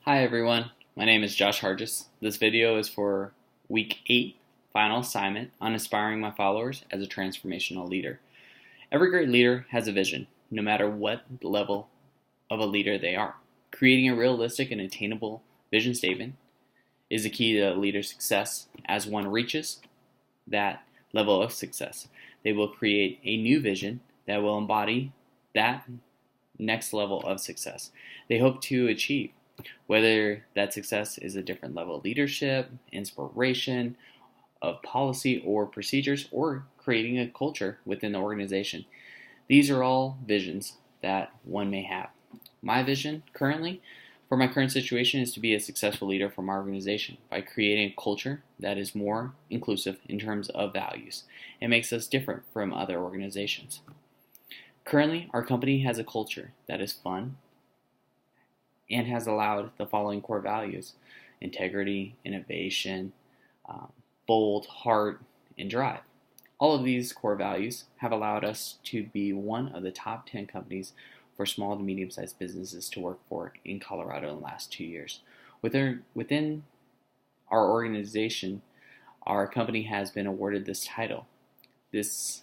Hi everyone, my name is Josh Harges. This video is for week 8, final assignment on inspiring my followers as a transformational leader. Every great leader has a vision, no matter what level of a leader they are. Creating a realistic and attainable vision statement is the key to a leader's success. As one reaches that level of success, they will create a new vision that will embody that next level of success they hope to achieve. Whether that success is a different level of leadership, inspiration, of policy or procedures, or creating a culture within the organization. These are all visions that one may have. My vision currently for my current situation is to be a successful leader for my organization by creating a culture that is more inclusive in terms of values and makes us different from other organizations. Currently, our company has a culture that is fun, and has allowed the following core values: integrity, innovation, bold, heart, and drive. All of these core values have allowed us to be one of the top 10 companies for small to medium-sized businesses to work for in Colorado in the last 2 years. Within our organization, our company has been awarded this title. This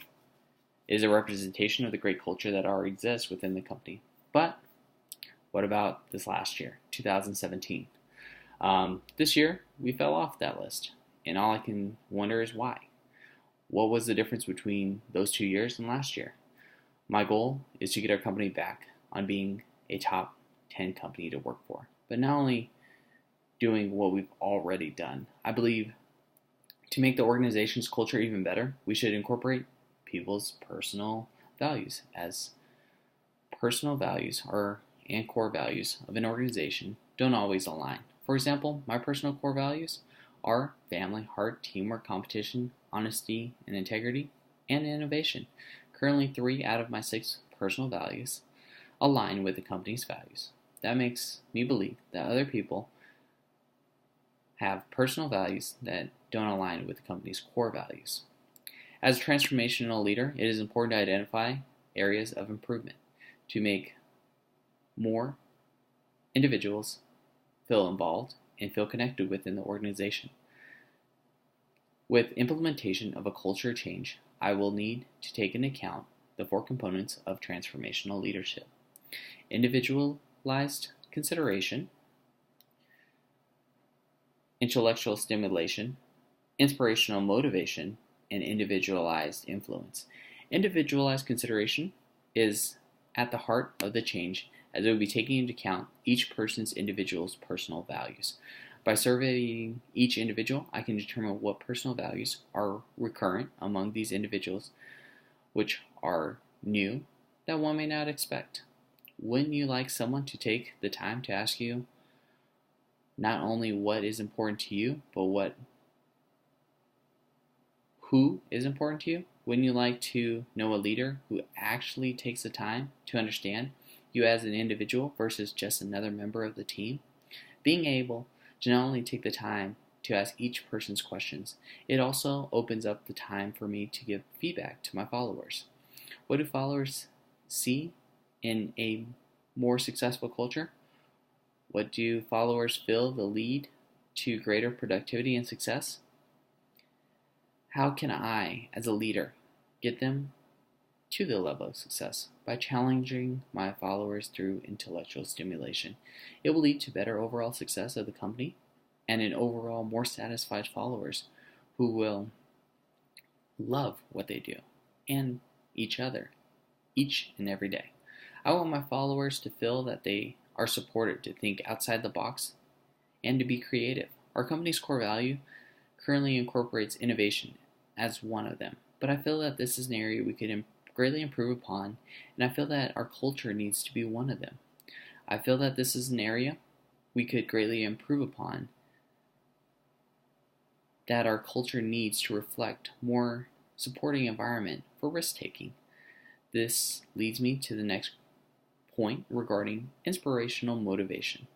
is a representation of the great culture that already exists within the company. But what about this last year, 2017? This year, we fell off that list, and all I can wonder is why. What was the difference between those 2 years and last year? My goal is to get our company back on being a top 10 company to work for, but not only doing what we've already done. I believe to make the organization's culture even better, we should incorporate people's personal values, as personal values and core values of an organization don't always align. For example, my personal core values are family, heart, teamwork, competition, honesty and integrity, and innovation. Currently, 3 out of my 6 personal values align with the company's values. That makes me believe that other people have personal values that don't align with the company's core values. As a transformational leader, it is important to identify areas of improvement to make more individuals feel involved and feel connected within the organization. With implementation of a culture change, I will need to take into account the 4 components of transformational leadership: individualized consideration, intellectual stimulation, inspirational motivation, and individualized influence. Individualized consideration is at the heart of the change, as it will be taking into account each person's individual's personal values. By surveying each individual, I can determine what personal values are recurrent among these individuals, which are new that one may not expect. Wouldn't you like someone to take the time to ask you not only what is important to you, but who is important to you? Wouldn't you like to know a leader who actually takes the time to understand you as an individual versus just another member of the team? Being able to not only take the time to ask each person's questions, it also opens up the time for me to give feedback to my followers. What do followers see in a more successful culture? What do followers feel will lead to greater productivity and success? How can I, as a leader, get them to the level of success? By challenging my followers through intellectual stimulation. It will lead to better overall success of the company and an overall more satisfied followers who will love what they do and each other each and every day. I want my followers to feel that they are supported to think outside the box and to be creative. Our company's core value currently incorporates innovation as one of them, but I feel that this is an area we could greatly improve upon, and I feel that our culture needs to be one of them. I feel that this is an area we could greatly improve upon, that our culture needs to reflect more supporting environment for risk-taking. This leads me to the next point regarding inspirational motivation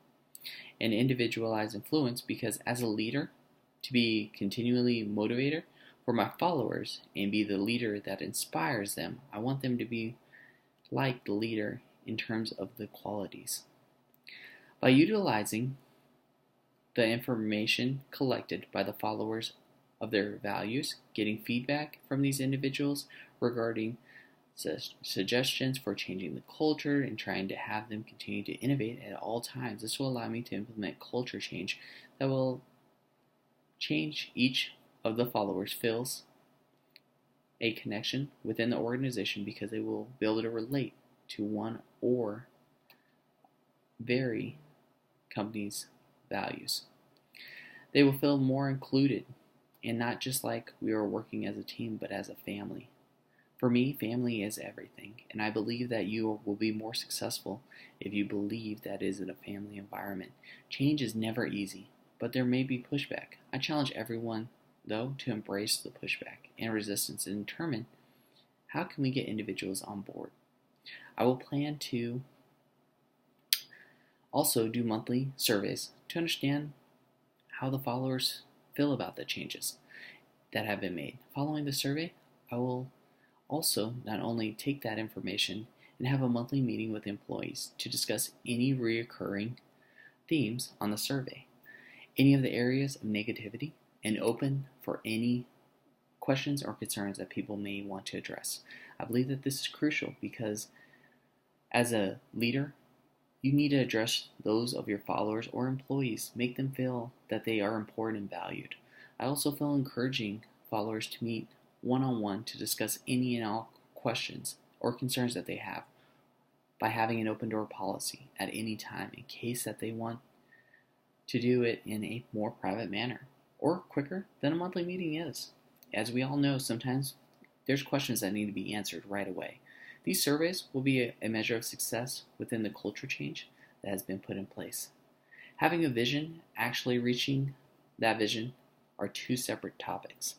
and individualized influence, because as a leader, to be continually motivator for my followers and be the leader that inspires them, I want them to be like the leader in terms of the qualities. By utilizing the information collected by the followers of their values, getting feedback from these individuals regarding suggestions for changing the culture and trying to have them continue to innovate at all times. This will allow me to implement culture change that will change each of the followers feels a connection within the organization because they will be able to relate to one or very company's values. They will feel more included and not just like we are working as a team but as a family. For me, family is everything, and I believe that you will be more successful if you believe that is in a family environment. Change is never easy, but there may be pushback. I challenge everyone, though, to embrace the pushback and resistance and determine how can we get individuals on board. I will plan to also do monthly surveys to understand how the followers feel about the changes that have been made. Following the survey, I will also not only take that information and have a monthly meeting with employees to discuss any reoccurring themes on the survey, any of the areas of negativity, and open for any questions or concerns that people may want to address. I believe that this is crucial because as a leader, you need to address those of your followers or employees, make them feel that they are important and valued. I also feel encouraging followers to meet one-on-one to discuss any and all questions or concerns that they have by having an open door policy at any time in case that they want to do it in a more private manner or quicker than a monthly meeting is. As we all know, sometimes there's questions that need to be answered right away. These surveys will be a measure of success within the culture change that has been put in place. Having a vision, actually reaching that vision are two separate topics.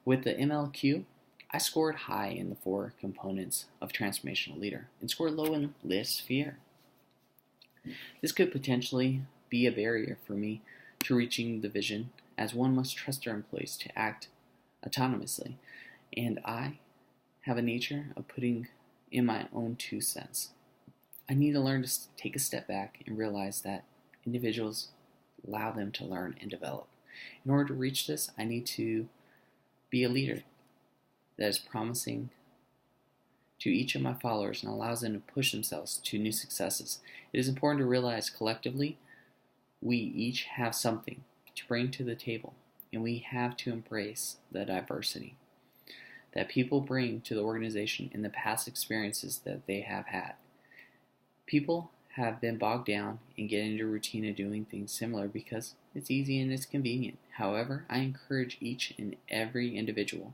With the MLQ, I scored high in the 4 components of transformational leader and scored low in list fear. This could potentially be a barrier for me to reaching the vision, as one must trust their employees to act autonomously, and I have a nature of putting in my own 2 cents. I need to learn to take a step back and realize that individuals allow them to learn and develop. In order to reach this, I need to be a leader that is promising to each of my followers and allows them to push themselves to new successes. It is important to realize collectively we each have something to bring to the table, and we have to embrace the diversity that people bring to the organization in the past experiences that they have had. People have been bogged down and get into a routine of doing things similar because it's easy and it's convenient. However, I encourage each and every individual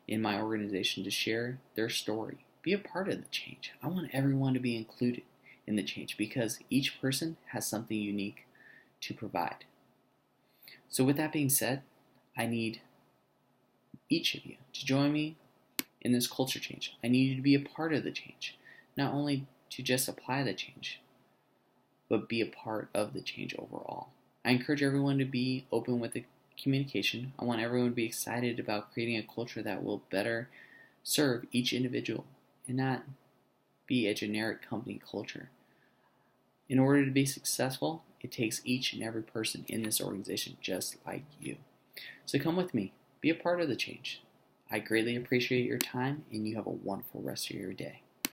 in my organization to share their story. Be a part of the change. I want everyone to be included in the change because each person has something unique to provide. So with that being said, I need each of you to join me in this culture change. I need you to be a part of the change, not only to just apply the change, but be a part of the change overall. I encourage everyone to be open with the communication. I want everyone to be excited about creating a culture that will better serve each individual and not be a generic company culture. In order to be successful, it takes each and every person in this organization just like you. So come with me. Be a part of the change. I greatly appreciate your time, and you have a wonderful rest of your day.